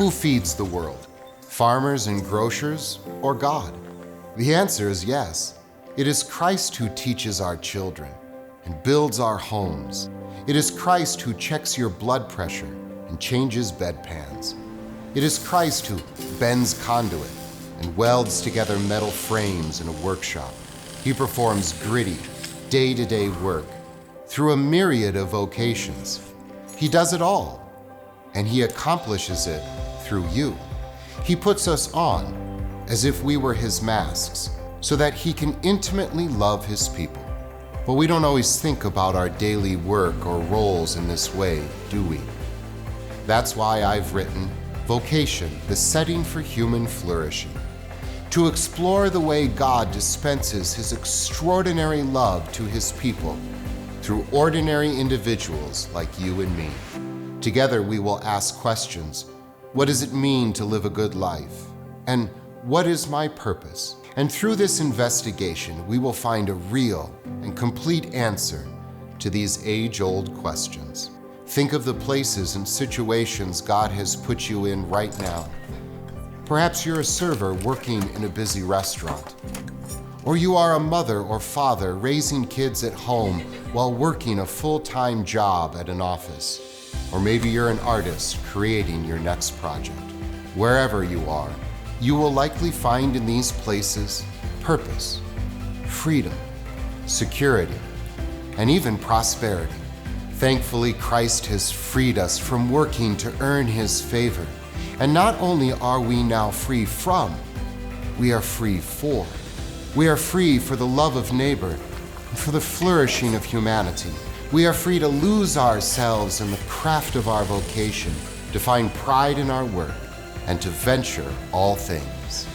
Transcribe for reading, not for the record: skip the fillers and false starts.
Who feeds the world? Farmers and grocers or God? The answer is yes. It is Christ who teaches our children and builds our homes. It is Christ who checks your blood pressure and changes bedpans. It is Christ who bends conduit and welds together metal frames in a workshop. He performs gritty, day-to-day work through a myriad of vocations. He does it all, and he accomplishes it through you. He puts us on as if we were his masks so that he can intimately love his people. But we don't always think about our daily work or roles in this way, do we? That's why I've written Vocation, the Setting for Human Flourishing, to explore the way God dispenses his extraordinary love to his people through ordinary individuals like you and me. Together we will ask questions. What does it mean to live a good life? And what is my purpose? And through this investigation, we will find a real and complete answer to these age-old questions. Think of the places and situations God has put you in right now. Perhaps you're a server working in a busy restaurant. Or you are a mother or father raising kids at home while working a full-time job at an office. Or maybe you're an artist creating your next project. Wherever you are, you will likely find in these places purpose, freedom, security, and even prosperity. Thankfully, Christ has freed us from working to earn his favor. And not only are we now free from, we are free for. We are free for the love of neighbor and for the flourishing of humanity. We are free to lose ourselves in the craft of our vocation, to find pride in our work, and to venture all things.